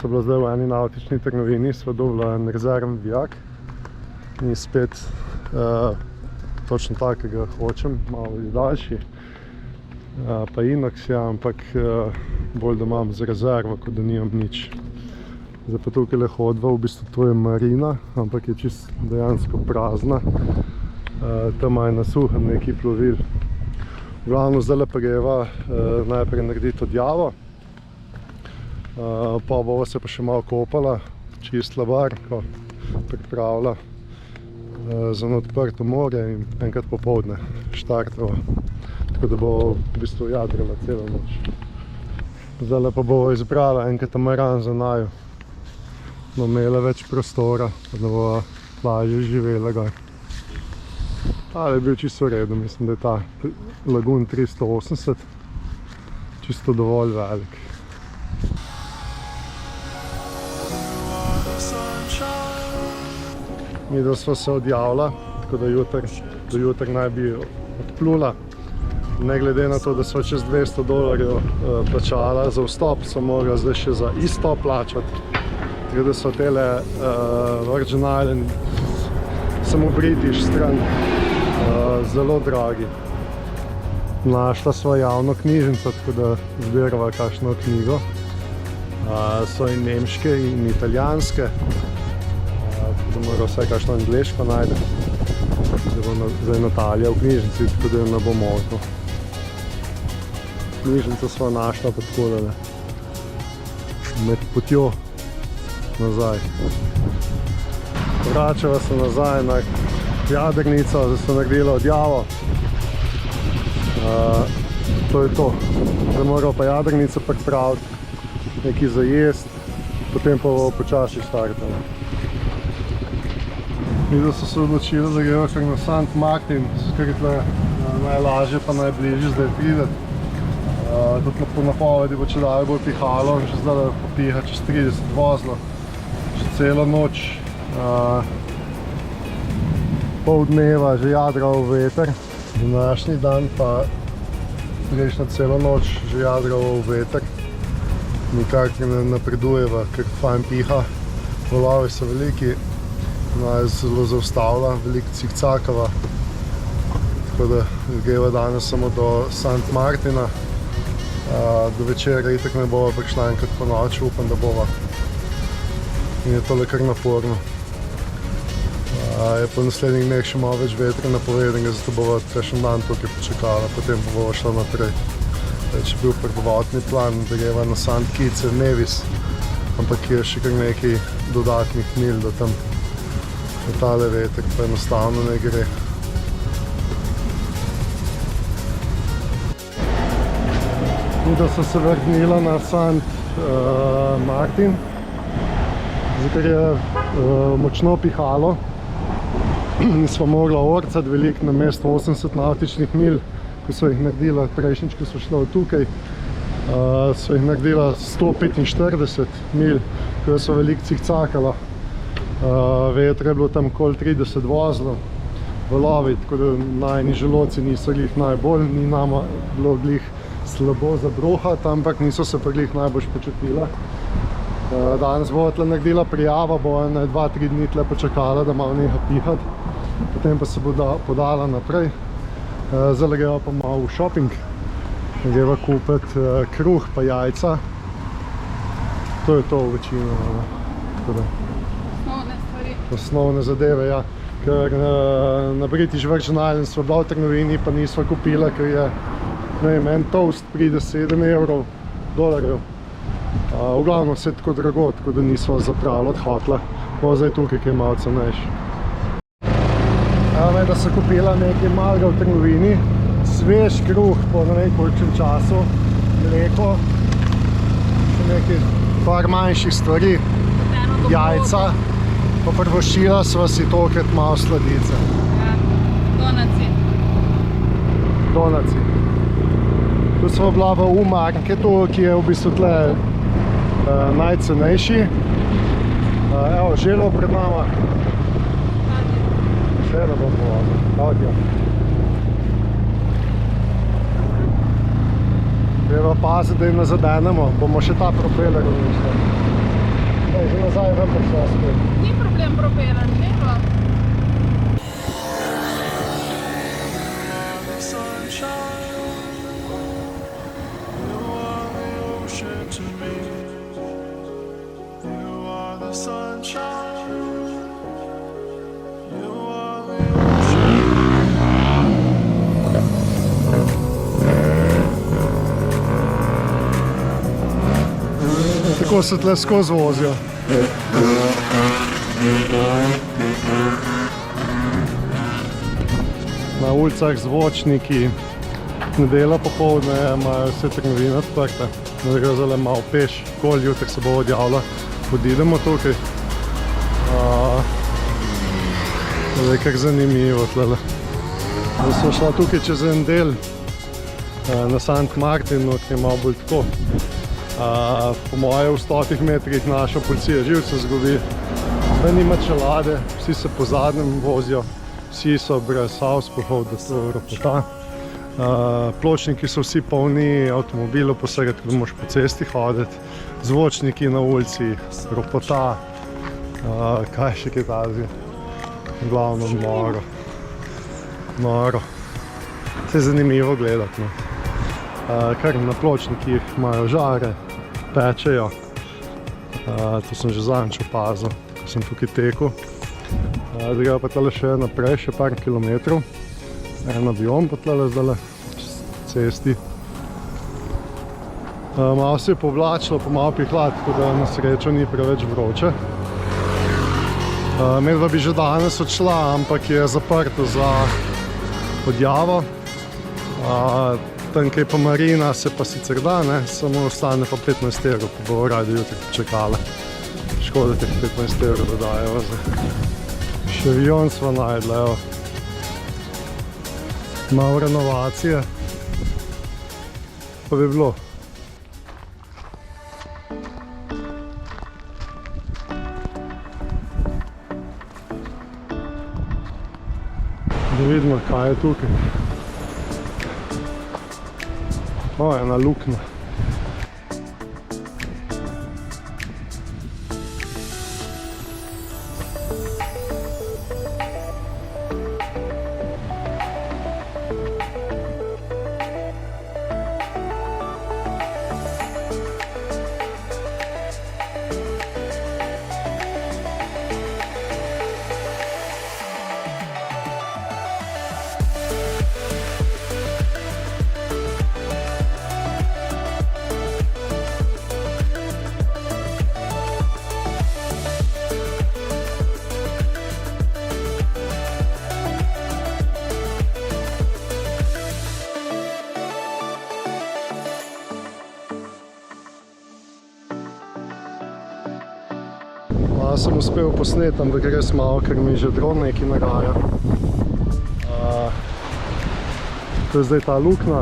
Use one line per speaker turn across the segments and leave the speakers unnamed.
so bila zdaj v eni navtični trgovini, sva dobila en rezervni vijak. Ni spet točno takega hočem, malo daljši. Pa inox, ja, ampak bolj da imam za rezervo, kot da nimam nič. Zdaj pa tukaj le hodva, v bistvu to je marina, ampak je čist dejansko prazna. Tam je na suhem nekaj plovil. Glavno zdaj pa greva najprej narediti odjavo. Pa bova se pa še malo kopala, čistila barko, pripravila za odprto morje in enkrat popoldne štartova. Tako da bo v bistvu jadrala celo noč. Zdaj pa bova izbrala en katamaran za naju. Bo imela več prostora, da bova lažje živela gor. Ali je bil čisto v redu, mislim, da je ta Lagoon 380 čisto dovolj velik. Midva sva se odjavila, tako da do jutri naj bi odplula. Ne glede na to, da sva čez $200 plačala za vstop, sva morala zdaj še za isto plačati. Tako da so tele Virgin Island, samo British stran, zelo dragi. Našla sva javno knjižnico, tako da zbirava kakšno knjigo. So in nemške in italijanske. Da mora vsaj kakšno angleško najde. Da bo zdaj Natalija v knjižnici, tako da jo ne bo možno. Knjižnico sva našla pa takole med potjo nazaj. Vračava se nazaj na jadrnico, zdaj sem naredila odjavo. To je to. Zdaj morala pa jadrnico pripraviti, nekaj za jest, potem pa bo počasi startala. Midva so se odločili, da greva kar na St. Martin, ker je tle najlažje pa najbližje zdaj prideti. Tudi po napovedi bo čedalje bolj pihalo, že zdaj popiha čez 30 vozlo, že celo noč. Pol dneva že jadral veter, današnji dan pa prejšnja celo noč že jadral veter. Nikar ne napredujeva, ker fajn piha, valovi so veliki. Je zelo zaustavila, veliko cikcakava, tako da greva danes samo do St. Martina. Do večera itak ne bova prišla enkrat po noči, upam, da bova. In je tole kar naporno. Je po naslednjih dneh še malo več vetra napovedenega, zato bova kakšen dan tukaj počakala, potem pa bova šla naprej. Če bil prvotni plan, da greva na St. Kitts in Nevis, ampak je še kar nekaj dodatnih mil do tam. Tale veter pa enostavno ne gre. Midva sva se vrnila na St. Martin, ker je močno pihalo in sva mogla orcati veliko namesto 80 navtičnih mil, ko sva jih naredila prejšnjič, ko sva šla od tukaj. Sva jih naredila 145 mil, ko sva veliko cikcakala. Vetra je bilo tam okoli 30 vozlov, valovi, tako da najni želodci niso glih najbolj, ni nama bilo glih slabo za bruhati, ampak niso se pa glih najbolj počutila. Danes bova tle naredila prijava, bova 2-3 dni tle počakala, da malo neha pihati, potem pa se bo podala naprej. Zdaj greva pa malo v shopping, greva kupiti kruh pa jajca. To je to v večino. Osnovne zadeve, ja. Ker na British Virgin Island sva bila v trgovini, pa nisva kupila, ker je, ne vem, en toast pride $7. V glavno vse tako drago, tako da nisva zapravila odhotla. Bo zdaj tukaj, ki je malo cenejši. Da sem kupila nekaj malega v trgovini, svež kruh po ne vem kolikšnem času, mleko, še nekaj par manjših stvari, jajca. Pa prvoščila sva si tokrat malo sladice.
Ja, donaci.
Donaci. Tu sva bila v U-marketu, ki je v bistvu tle najcenejši. Evo, želo pred nama. Še da bom povozil. Audio. Treba paziti, da jim ne zadenemo. Bomo še ta propeler umišljali. Zdaj, že nazaj vam prišla spet.
Ni problem propelati, lepo.
Tako se tle skozi vozijo. Na ulicah zvočniki, nedelja popoldne imajo vse trgovine odprte. Ne gre zelo malo peš, kol jutri se bo odjavila, odidemo tukaj. Zdaj kar zanimivo tlele. Zdaj smo šla tukaj čez en del na St. Martinu, ki je malo bolj tako. Po moje v 100 metrih naša policija živce zgubi, da nima čelade, vsi se po zadnjem vozijo, vsi so brez avsplohov, da to ropota. Pločniki so vsi polni avtomobilov posred, ko moraš po cesti hoditi, zvočniki na ulici, ropota, kaj še kaj tazi, glavno noro. Noro. Vse je zanimivo gledati, no. Kar na pločnikih imajo žare, pečejo. To sem že zadnjič opazil, ko sem tukaj tekel. Gremo pa tale še naprej, še par kilometrov. En avion pa tale zdajle cesti. Malo se je povlačilo, pa malo pihla, tako da na srečo ni preveč vroče. Medva bi že danes odšla, ampak je zaprto za odjavo. Tam, kaj pa marina, se pa sicer da, ne? Samo ostane pa 15 evrov, pa bo radi jutri počakala. Škoda teh 15 evrov dodajo. Še avion sva najdla, evo. Malo renovacije. Pa bi bilo. Da vidimo, kaj je tukaj. Ena luknja. Sem uspel posneti, ampak res malo, ker mi že dron nekaj nagaja. To je zdaj ta luknja.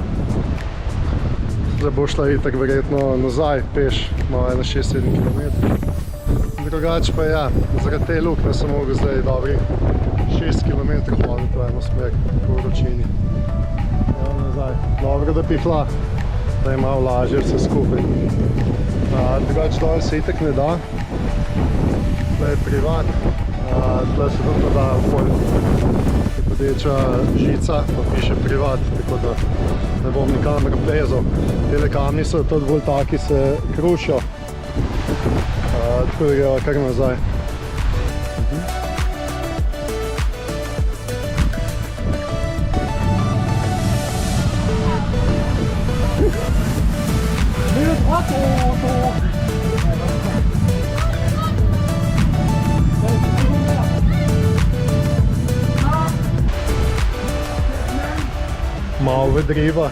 Zdaj bo šla itak verjetno nazaj, peš, malo 6-7 km. Drugače pa ja, zaradi te luknje sem mogel zdaj dobrih 6 km hoditi v eno smer po vročini. Evo nazaj. Dobro, da pihla, da je malo lažje vse skupaj. Drugače dol se itak ne da. Tle je privat, tle se tudi da okoli podeča žica, pa piše privat, tako da ne bom nikamor plezal. Tele kamni so tudi bolj taki, se krušijo, tako da greva kar nazaj. Malo vedriva,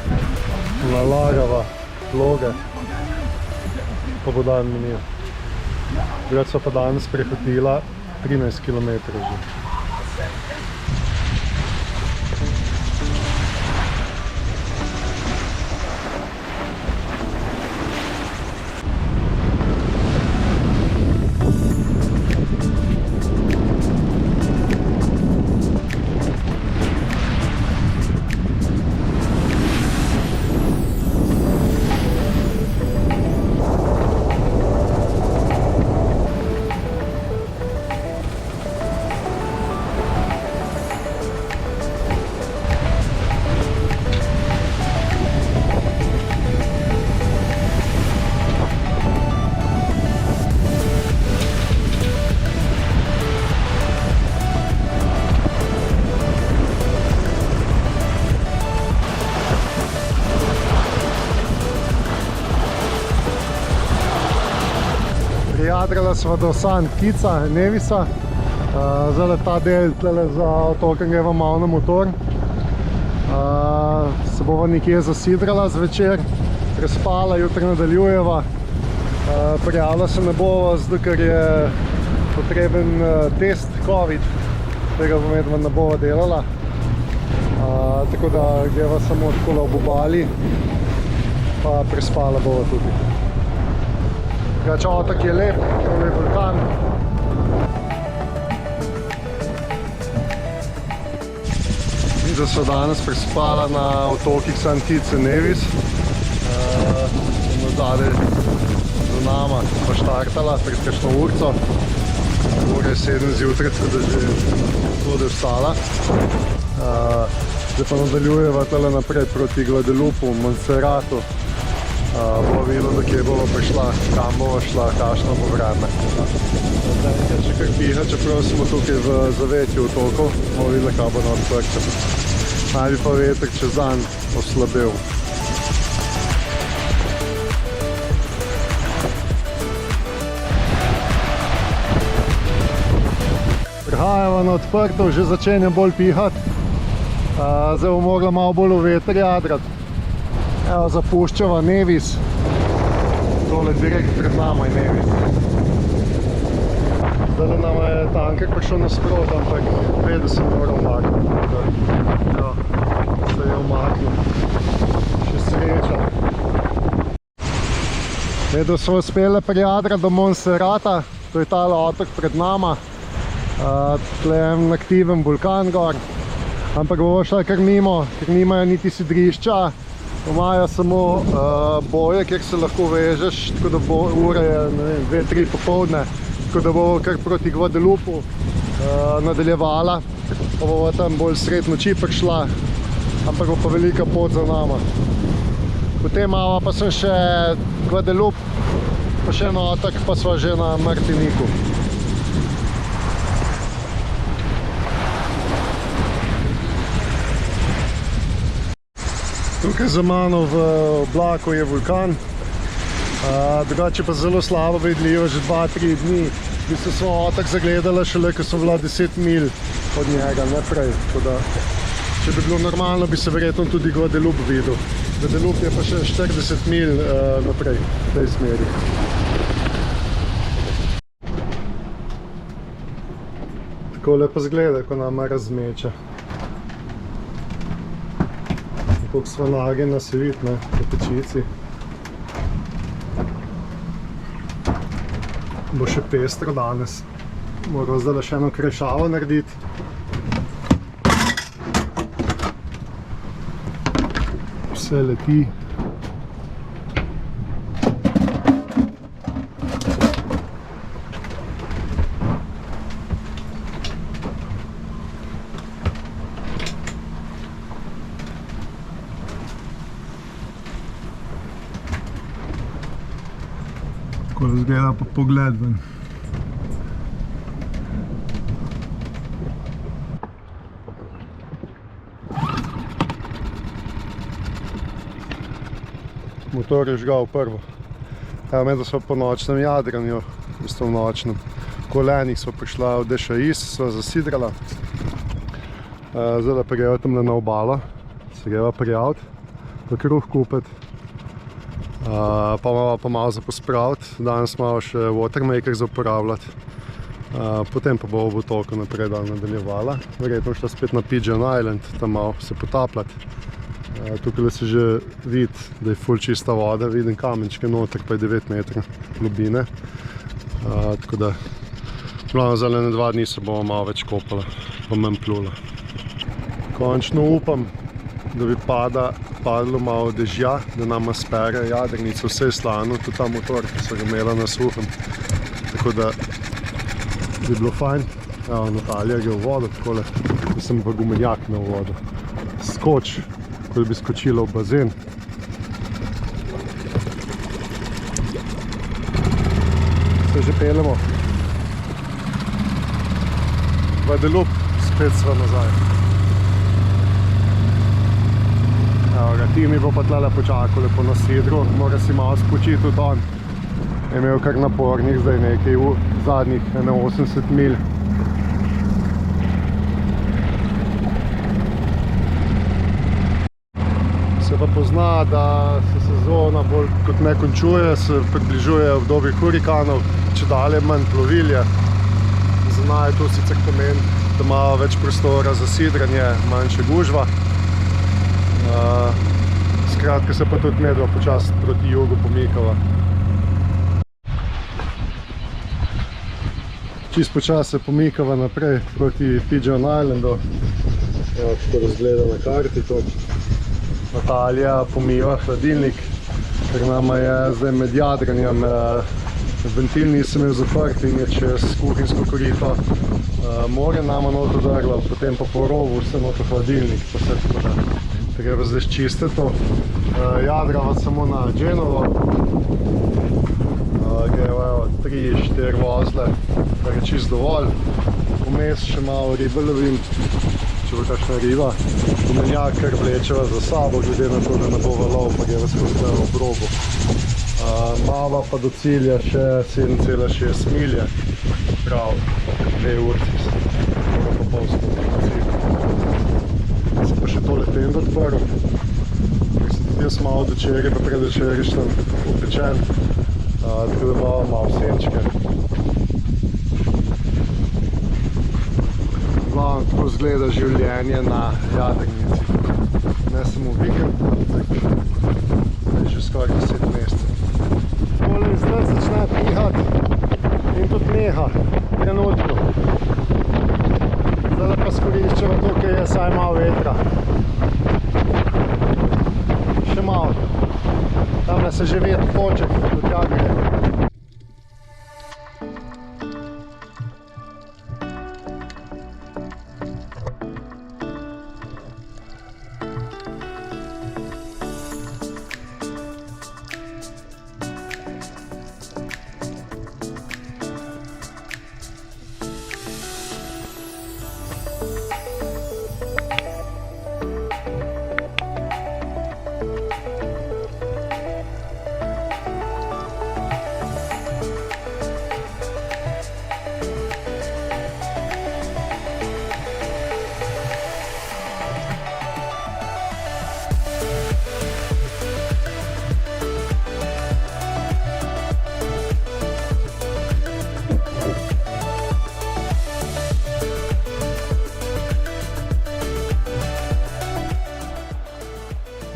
nalagava vloge, pa bo dan minil. Drugače so pa danes prehodila 13 km že. prijadrala sva do San Kitsa, Nevisa. Zdaj ta del tle za otokom greva malo na motor. Se bova nekje zasidrala zvečer, prespala, jutri nadaljujeva. Prijavila se ne bova, zato ker je potreben test COVID, tega pomedva ne bova delala. Tako da greva samo takole ob obali, pa prespala bova tudi. Drugače otok je lep, tole je vulkan. Da so danes prespala na otokih San Kitts in Nevis. Zadaj za nama pa štartala pred kakšno urco. Ura je 7 zjutraj, tako da že tudi vstala. Zdaj pa nadaljujeva tale naprej proti Guadalupu, Montserratu. Bova videla, do kje bova prišla, kam bova šla, kakšno bo vreme. Zdaj še kar piha, čeprav smo tukaj v zavetju otokov, bomo videla, kaj bo na odprčem. Naj bi pa veter čez dan oslabel. Prihajamo na odprto, že začenja bolj pihati. Zdaj bo mogla malo bolj v veter jadrati. Evo, zapuščava Nevis. Tole direkt pred nama je Nevis. Zdaj nama je tanker prišel nasprot, ampak ve, da se mora umakniti. Evo, se je umaknil. Še sreča. Da smo uspeli prijadrati do Montserrata, to je tale otok pred nama. Tle je en aktiven vulkan gor. Ampak bomo šli kar mimo, ker nimajo niti sidrišča. Imajo samo boje, kjer se lahko vežeš, tako da bo ura je 2-3 popoldne, tako da bo kar proti Guadalupu nadaljevala, pa bo tam bolj sred noči prišla, ampak bo pa velika pot za nama. Potem imamo pa sem še Guadalup, pa še en otok, pa sva že na Martiniku. Tukaj za mano v oblaku je vulkan, drugače pa zelo slabo vidljivo, že 2-3 dni. V bistvu smo otok zagledala šele, ko smo bila 10 mil od njega, ne prej. Tako da, če bi bilo normalno, bi se verjetno tudi Guadalup videl. Guadalup je pa še 40 mil naprej, v tej smeri. Takole pa zgleda, ko nama razmeča. Koliko smo nagnjena se vidi, ne, v pečici. Bo še pestro danes. Moram zdaj še eno krešavo narediti. Vse leti. Tako izgleda pa pogled ven. Motor je žgal prvo. Evo, medtem smo po nočnem jadranju, v bistvu v nočnem. Kolenih smo prišla v Dešais, sva zasidrala. Zdaj pa greva tamle na obalo, se greva prijaviti, pa kruh kupiti. Pa malo pa malo za pospraviti, danes malo še watermaker za uporabljati. Potem pa bo v otoku naprej dan nadaljevala. Verjetno šla spet na Pigeon Island, tam malo se potapljati. Tukaj se že vidi, da je ful čista voda, vidim kamenčke noter, pa je 9 metrov globine. Tako da, glavno za ene 2 dni se bomo malo več kopala, pa manj plula. Končno upam, da bi padlo malo dežja, da nama spere jadrnico, vse je slano, tudi ta motor, ki so ga imela na suhem. Tako da bi bilo fajn. Evo, Natalija gre v vodo, takole, da sem v gumenjak na vodo. Skoč, ko bi skočila v bazen. Se že peljemo. Guadalup, spet sva nazaj. Evo ga, Timi bo pa tlele počakal lepo na sidru, mora si malo spočiti tudi on. je imel kar napornih, zdaj nekaj v zadnjih 81 milj. Se pa pozna, da se sezona bolj kot ne končuje, se približuje obdobje hurikanov, čedalje manj plovil je. Za naj to sicer pomeni, da ima več prostora za sidranje, manjše gužva. Skratka se pa tudi medva počasi proti jugu pomikava. Čisto počasi se pomikava naprej proti Pigeon Islandu. Evo, kako razgleda na karti to. Natalija pomiva hladilnik, ker nama je zdaj med jadranjem ventil nisem imel zaprt in je čez kuhinjsko korito more nama not udrlo, potem pa po rovu vse not v hladilnik, pa se tako da treba zdaj čistiti to. Jadrava samo na Genovo, grejo 3-4 vozle, kar je čisto dovolj. Vmes še malo ribe lovim, če bo kakšna riba. Gumenjak kar vlečeva za sabo, glede na to, da ne bo valov, pa greva skozi ob robu. Mava pa do cilja še 7,6 milje, prav 2 urci, ura pa pol skupaj cilj. Se pa še tole tend odprl, ker sem tudi jaz malo večerje, pa predvečerištem upečen, tako da bo malo senčke. Tako izgleda življenje na jadrnici. Ne samo vikend, ampak že skoraj 10 mesecev. Tole zdaj začne pihati in tudi neha v trenutku. Zdaj pa skoriščeva to, ker je saj malo vetra. Še malo. Tamle se že veter hoče, do tja gre.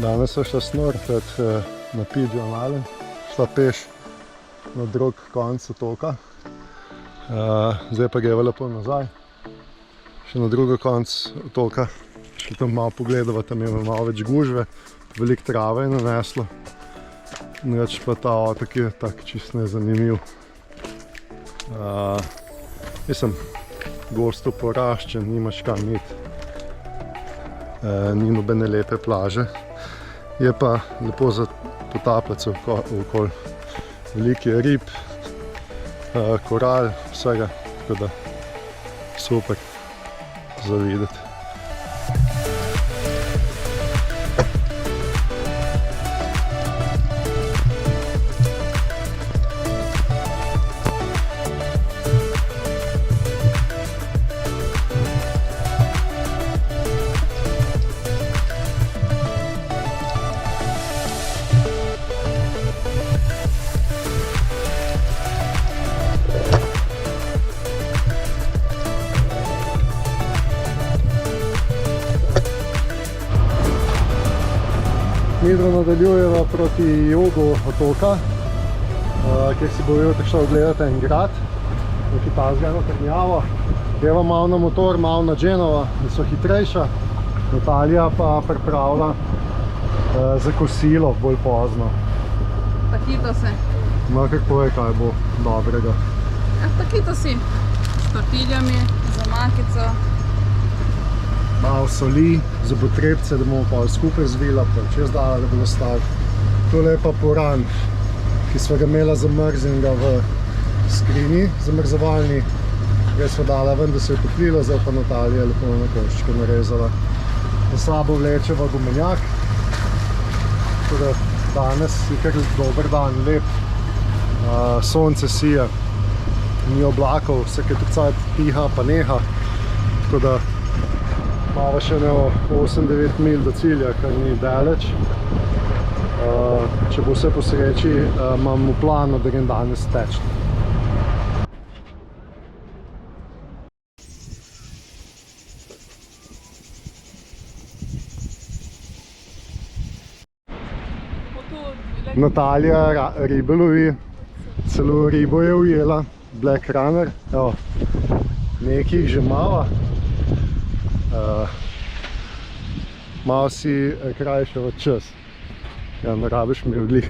Danes so šla snorklat na Pigeon Island, šla peš na drug konec otoka. Zdaj pa greva lepo nazaj, še na drugi konec otoka. Šli tam malo pogledava, tam je malo več gužve, veliko trave je naneslo. Drugače pa ta otok je tak čisto nezanimiv. Mislim, gosto poraščen, nimaš kam iti. Ni nobene lepe plaže. Je pa lepo za potapljati se okoli. Veliko je rib, koral, vsega, tako da super za videti. Midro nadaljujeva proti jugu otoka, kjer si bo jutek šel gledati en grad, nekaj tazga eno trnjavo. Greva malo na motor, malo na Genovo, da so hitrejša. Natalija pa pripravlja za kosilo bolj pozno.
Taquito se.
No, kako je, kaj bo dobrega?
Taquito si. S tortiljami, za makico.
Malo soli, za potrebce, da bomo pa skupaj zvila, pa čez dala, da bodo stali. Tole je pa poran, ki sva ga imela zamrznjenega v skrini, zamrzovalni. Ga sva dala ven, da se je potlila, zdaj pa Natalija lepo na koščke narezala. Za sabo vlečeva gumenjak, tako da danes je kar dober dan, lep. Sonce sije, ni oblakov, vsake tukaj piha pa neha, tako da imamo še 8-9 mil do cilja, kar ni daleč. Če bo vse po sreči, imam v planu, da grem danes teč. Natalija ribe lovi, celo ribo je ujela, black runner, evo, nekih že malo. Malo si krajšava čas, ja, ne rabiš mi odli.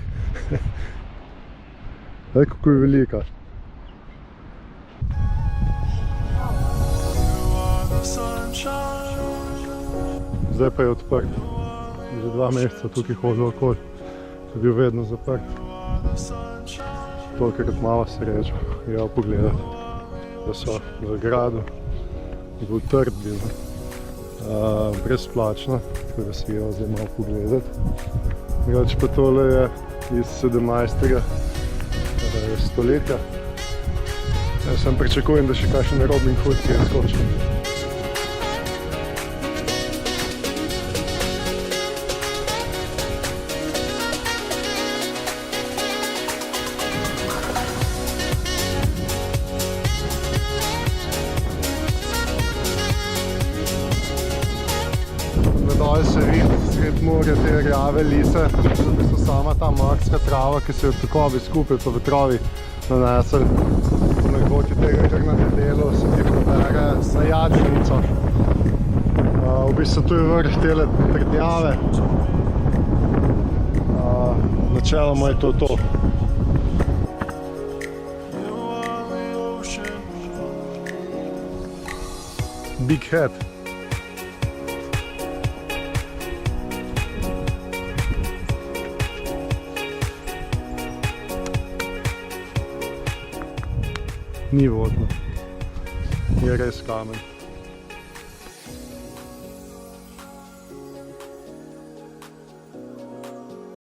Zdaj, kako je velika. Zdaj pa je odprt, že 2 meseca tukaj hodil okoli. Je bil vedno zaprt. Tolikrat malo srečo, jo pogledati, da so v gradu. Je bil trd bil, brezplačno, tako da si jo zdaj malo pogledati. Drugače pa tole je iz 17. stoletja. Jaz sem pričakujem, da še kakšen Robin Hood je skočil. Dol se vidi sred morja te rjave lise, v bistvu sama ta morska trava, ki se je tokovi skupaj po vetrovi nanesli. Na koti tega grnatega delu se ti prebere na Jadrnico. V bistvu tu je vrh tele trdnjave. Načeloma je to. Big Head. Ni vodno, je res kamen.